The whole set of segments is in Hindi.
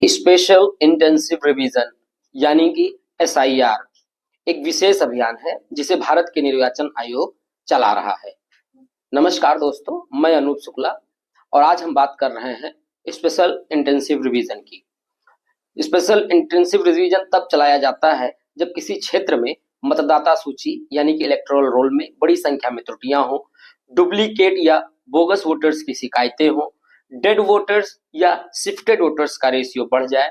स्पेशल इंटेंसिव रिवीजन यानी कि एसआईआर एक विशेष अभियान है जिसे भारत के निर्वाचन आयोग चला रहा है। नमस्कार दोस्तों, मैं अनूप शुक्ला और आज हम बात कर रहे हैं स्पेशल इंटेंसिव रिवीजन की। स्पेशल इंटेंसिव रिवीजन तब चलाया जाता है जब किसी क्षेत्र में मतदाता सूची यानी कि इलेक्टोरल रोल में बड़ी संख्या में त्रुटियां हो, डुप्लीकेट या बोगस वोटर्स की शिकायतें हो, डेड वोटर्स या शिफ्टेड वोटर्स का रेशियो बढ़ जाए,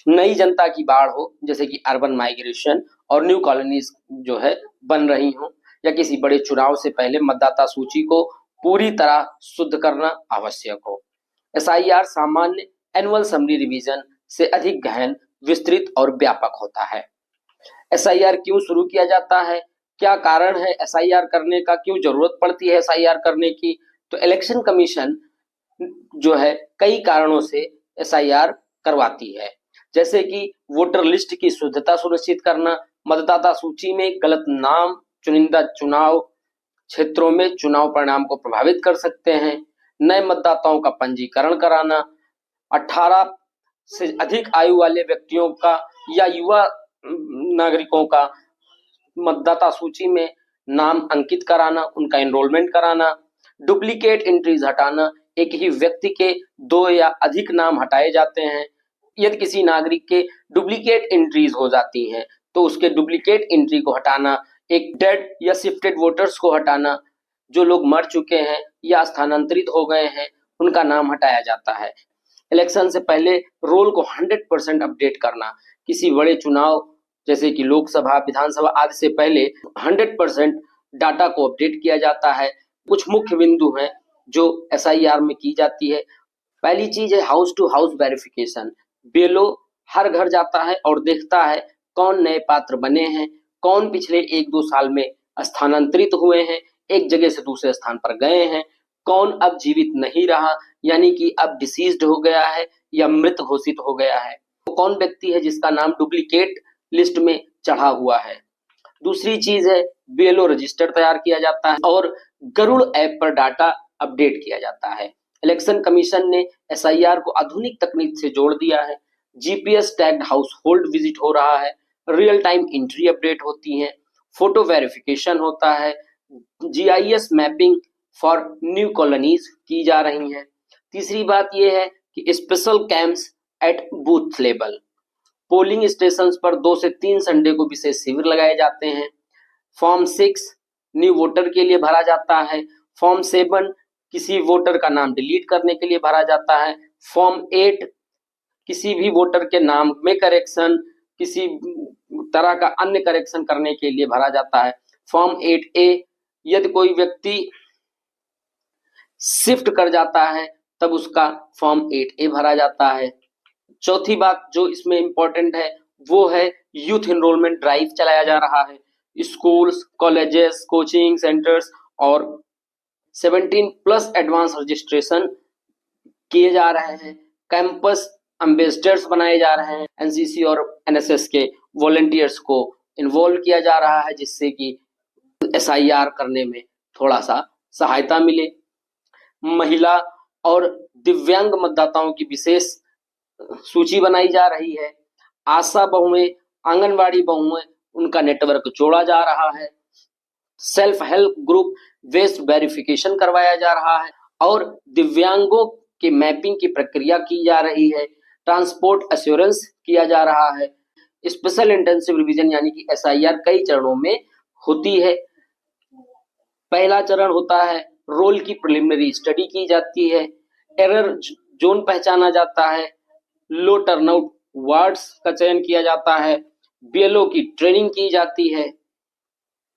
नई जनता की बाढ़ हो जैसे कि अर्बन माइग्रेशन और न्यू कॉलोनीज जो है बन रही हो, या किसी बड़े चुनाव से पहले मतदाता सूची को पूरी तरह शुद्ध करना आवश्यक हो। एसआईआर सामान्य एनुअल समरी रिवीजन से अधिक गहन, विस्तृत और व्यापक होता है। एसआईआर क्यों शुरू किया जाता है, क्या कारण है एसआईआर करने का, क्यों जरूरत पड़ती है एसआईआर करने की? तो इलेक्शन कमीशन जो है कई कारणों से एसआईआर करवाती है, जैसे कि वोटर लिस्ट की शुद्धता सुनिश्चित करना, मतदाता सूची में गलत नाम चुनिंदा चुनाव क्षेत्रों में चुनाव परिणाम को प्रभावित कर सकते हैं, नए मतदाताओं का पंजीकरण कराना, 18 से अधिक आयु वाले व्यक्तियों का या युवा नागरिकों का मतदाता सूची में नाम अंकित कराना, उनका एनरोलमेंट कराना, डुप्लीकेट एंट्रीज हटाना, एक ही व्यक्ति के 2 या अधिक नाम हटाए जाते हैं। यदि किसी नागरिक के डुप्लीकेट एंट्रीज हो जाती हैं तो उसके डुप्लीकेट एंट्री को हटाना, एक डेड या शिफ्टेड वोटर्स को हटाना, जो लोग मर चुके हैं या स्थानांतरित हो गए हैं उनका नाम हटाया जाता है। इलेक्शन से पहले रोल को 100% अपडेट करना, किसी बड़े चुनाव जैसे कि लोकसभा, विधानसभा आदि से पहले 100% डाटा को अपडेट किया जाता है। कुछ मुख्य बिंदु हैं जो एसआईआर में की जाती है। पहली चीज है house to house verification. BLO हर घर जाता है और देखता है कौन नए पात्र बने हैं, कौन पिछले 1-2 साल में स्थानांतरित हुए हैं, एक जगह से दूसरे स्थान पर गए हैं, कौन अब जीवित नहीं रहा यानी कि अब डिसीज्ड हो गया है या मृत घोषित हो गया है, तो कौन व्यक्ति है जिसका नाम डुप्लीकेट लिस्ट में चढ़ा हुआ है। दूसरी चीज है बीएलओ रजिस्टर तैयार किया जाता है और गरुड़ ऐप पर डाटा अपडेट किया जाता है। इलेक्शन कमीशन ने एसआईआर को आधुनिक तकनीक से जोड़ दिया है। GPS tagged house hold visit हो रहा है, रियल टाइम एंट्री अपडेट होती है, फोटो वेरिफिकेशन होता है, GIS mapping for new colonies की जा रही है। तीसरी बात यह है कि special camps at booth level, polling stations पर 2 से 3 संडे को विशेष शिविर लगाए जाते हैं। फॉर्म 6 न्यू वोटर के लिए भरा जाता है। फॉर्म 7 किसी वोटर का नाम डिलीट करने के लिए भरा जाता है। फॉर्म 8 किसी भी वोटर के नाम में करेक्शन, किसी तरह का अन्य करेक्शन करने के लिए भरा जाता है। फॉर्म 8A यदि कोई व्यक्ति शिफ्ट कर जाता है तब उसका फॉर्म 8A भरा जाता है। चौथी बात जो इसमें इंपॉर्टेंट है वो है यूथ एनरोलमेंट ड्राइव चलाया जा रहा है। स्कूल्स, कॉलेजेस, कोचिंग सेंटर्स और 17+ एडवांस रजिस्ट्रेशन किए जा रहे हैं। कैंपस एम्बेसडर्स बनाए जा रहे हैं। एनसीसी और एनएसएस के वॉलंटियर्स को इन्वॉल्व किया जा रहा है जिससे कि एसआईआर करने में थोड़ा सा सहायता मिले। महिला और दिव्यांग मतदाताओं की विशेष सूची बनाई जा रही है। आशा बहुएं, आंगनवाड़ी बहुएं, उनका नेटवर्क जोड़ा जा रहा है। Self help group west verification करवाया जा रहा है और दिव्यांगों के मैपिंग की प्रक्रिया की जा रही है। ट्रांसपोर्ट एश्योरेंस किया जा रहा है। स्पेशल इंटेंसिव रिवीजन यानी कि एसआईआर कई चरणों में होती है। पहला चरण होता है रोल की प्रिलिमिनरी स्टडी की जाती है, एरर जोन पहचाना जाता है, लो टर्नआउट वार्ड्स का चयन किया जाता है, बीएलओ की ट्रेनिंग की जाती है,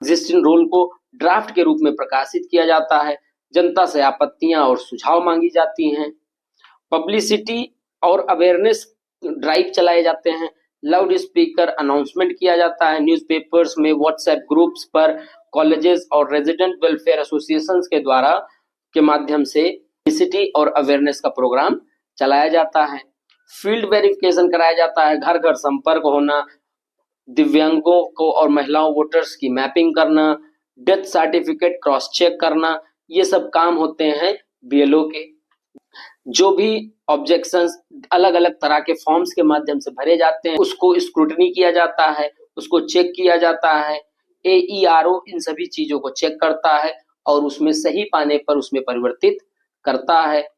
एग्जिस्टिंग रोल को ड्राफ्ट के रूप में प्रकाशित किया जाता है, जनता से आपत्तियां और सुझाव मांगी जाती हैं, पब्लिसिटी और अवेयरनेस ड्राइव चलाए जाते हैं, लाउड स्पीकर अनाउंसमेंट किया जाता है, न्यूज़पेपर्स में, व्हाट्सएप ग्रुप्स पर, कॉलेजेस और रेजिडेंट वेलफेयर एसोसिएशंस के द्वारा के माध्यम से पब्लिसिटी और अवेयरनेस का प्रोग्राम चलाया जाता है। फील्ड वेरिफिकेशन कराया जाता है, घर घर संपर्क होना, दिव्यांगों को और महिलाओं वोटर्स की मैपिंग करना, डेथ सर्टिफिकेट क्रॉस चेक करना, ये सब काम होते हैं बीएलओ के। जो भी ऑब्जेक्शंस अलग अलग तरह के फॉर्म्स के माध्यम से भरे जाते हैं उसको स्क्रूटनी किया जाता है, उसको चेक किया जाता है। AERO इन सभी चीजों को चेक करता है और उसमें सही पाने पर उसमें परिवर्तित करता है।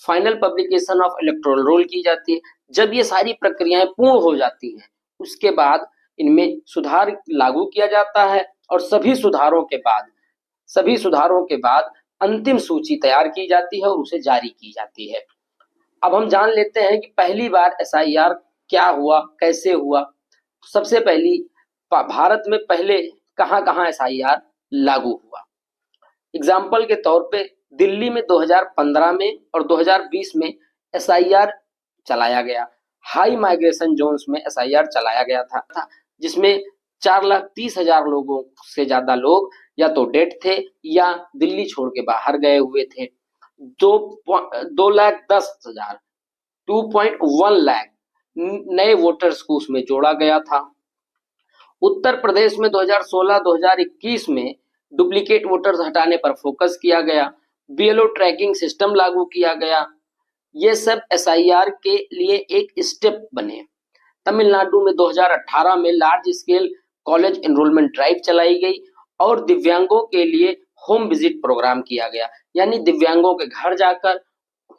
Final publication of electoral roll की जाती है। जब ये सारी प्रक्रियाएं पूर्ण हो जाती हैं उसके बाद इनमें सुधार लागू किया जाता है और सभी सुधारों के बाद अंतिम सूची तैयार की जाती है और उसे जारी की जाती है। अब हम जान लेते हैं कि पहली बार SIR क्या हुआ, कैसे हुआ। सबसे पहली भारत में पहले कहां-कहां SIR लागू हुआ। एग्जाम्पल के तौर पे दिल्ली में 2015 में और 2020 में SIR चलाया गया। हाई माइग्रेशन जोन्स में SIR चलाया गया था जिसमें 4,30,000 लोगों से ज्यादा लोग या तो डेड थे या दिल्ली छोड़ के बाहर गए हुए थे। 2,10,000 2.1 लाख नए वोटर्स को उसमें जोड़ा गया था। उत्तर प्रदेश में 2016-2021 में डुप्लीकेट वोटर्स हटाने पर फोकस किया गया। BLO ट्रैकिंग सिस्टम लागू किया गया। ये सब SIR के लिए एक स्टेप बने। तमिलनाडु में 2018 में large scale college enrolment drive चलाई गई और दिव्यांगों के लिए होम विजिट प्रोग्राम किया गया, यानी दिव्यांगों के घर जाकर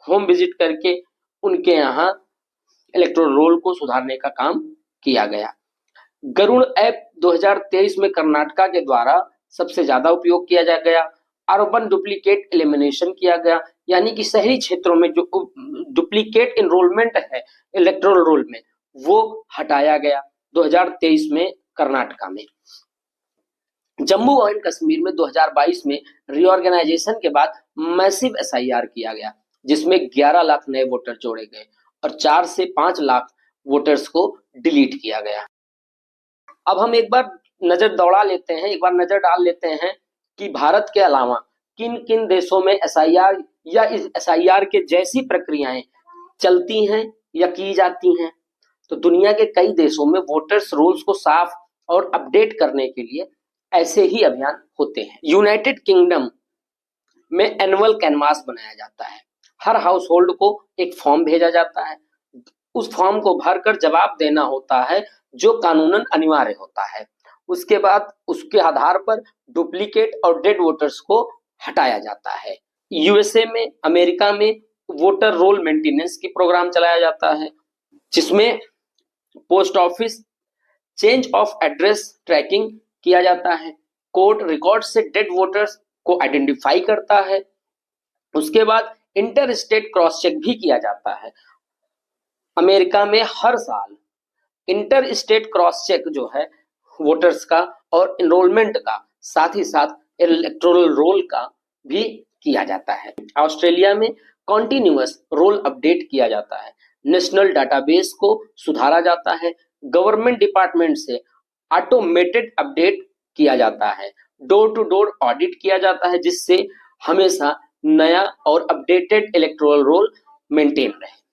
होम विजिट करके उनके यहाँ इलेक्टोरल रोल को सुधारने का काम किया गया। गरुड़ ऐप 2023 में कर्नाटका के द्वारा सबसे ज्यादा उपयोग किया जा गया। अर्बन डुप्लीकेट एलिमिनेशन किया गया, यानी कि शहरी क्षेत्रों में जो डुप्लीकेट एनरोलमेंट है इलेक्टोरल रोल में वो हटाया गया 2023 में कर्नाटका में। जम्मू एंड कश्मीर में 2022 में रीऑर्गेनाइजेशन के बाद मैसिव SIR किया गया जिसमें 11 लाख नए वोटर जोड़े गए और 4 से 5 लाख वोटर्स को डिलीट किया गया। अब हम एक बार नजर डाल लेते हैं कि भारत के अलावा किन किन देशों में SIR या इस SIR के जैसी प्रक्रियाएं चलती हैं या की जाती हैं। तो दुनिया के कई देशों में वोटर्स रोल्स को साफ और अपडेट करने के लिए ऐसे ही अभियान होते हैं। यूनाइटेड किंगडम में एनुअल कैनवास बनाया जाता है। हर हाउस होल्ड को एक फॉर्म भेजा जाता है। उस फॉर्म को भरकर जवाब देना होता है जो कानूनन अनिवार्य होता है। उसके बाद उसके आधार पर डुप्लीकेट और डेड वोटर्स को हटाया जाता है। USA में, अमेरिका में वोटर रोल मेंटेनेंस की प्रोग्राम चलाया जाता है जिसमें post office change of address tracking किया जाता है। कोर्ट रिकॉर्ड से डेड वोटर्स को आइडेंटिफाई करता है। उसके बाद इंटर स्टेट क्रॉस चेक भी किया जाता है। अमेरिका में हर साल इंटर स्टेट क्रॉस चेक जो है वोटर्स का और एनरोलमेंट का साथ ही साथ इलेक्टोरल रोल का भी किया जाता है। ऑस्ट्रेलिया में कॉन्टिन्यूअस रोल अपडेट किया जाता है। नेशनल डाटाबेस को सुधारा जाता है। गवर्नमेंट डिपार्टमेंट से ऑटोमेटेड अपडेट किया जाता है। डोर टू डोर ऑडिट किया जाता है जिससे हमेशा नया और अपडेटेड इलेक्टोरल रोल मेंटेन रहे।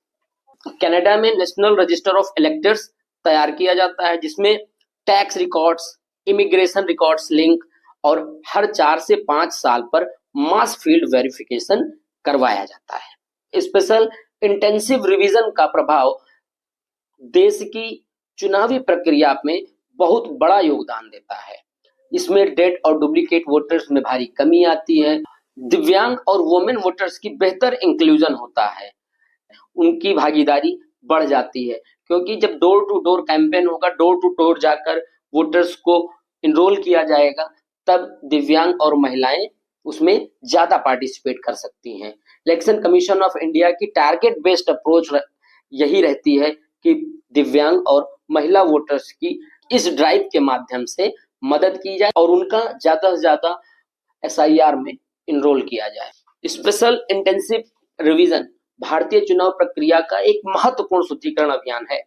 कनाडा में नेशनल रजिस्टर ऑफ इलेक्टर्स तैयार किया जाता है जिसमें tax records, immigration records link और हर 4 से 5 साल पर मास फील्ड वेरिफिकेशन करवाया जाता है। स्पेशल इंटेंसिव रिवीजन का प्रभाव देश की चुनावी प्रक्रिया में बहुत बड़ा योगदान देता है। इसमें डेड और डुप्लीकेट वोटर्स में भारी कमी आती है। दिव्यांग और वुमेन वोटर्स की बेहतर इंक्लूजन होता है। उनकी भागीदारी बढ़ जाती है क्योंकि जब डोर टू डोर कैंपेन होगा, डोर टू डोर जाकर वोटर्स को इनरोल किया जाएगा, तब दिव्यांग और महिलाएं उसमें ज्यादा पार्टिसिपेट कर सकती हैं। इलेक्शन कमीशन ऑफ इंडिया की टारगेट बेस्ड अप्रोच यही रहती है कि दिव्यांग और महिला वोटर्स की इस ड्राइव के माध्यम से मदद की जाए और उनका ज्यादा से ज्यादा SIR में इनरोल किया जाए। स्पेशल इंटेंसिव रिवीजन भारतीय चुनाव प्रक्रिया का एक महत्वपूर्ण शुद्धिकरण अभियान है।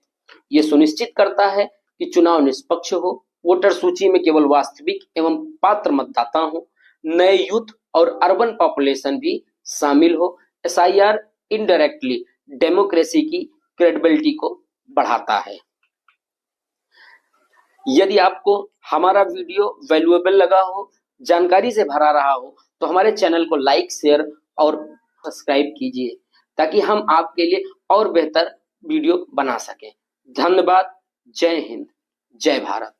ये सुनिश्चित करता है कि चुनाव निष्पक्ष हो, वोटर सूची में केवल वास्तविक एवं पात्र मतदाता हो, नए यूथ और अर्बन पॉपुलेशन भी शामिल हो। SIR इनडायरेक्टली डेमोक्रेसी की क्रेडिबिलिटी को बढ़ाता है। यदि आपको हमारा वीडियो वैल्यूएबल लगा हो, जानकारी से भरा रहा हो, तो हमारे चैनल को लाइक, शेयर और सब्सक्राइब कीजिए। ताकि हम आपके लिए और बेहतर वीडियो बना सकें। धन्यवाद। जय हिंद, जय भारत।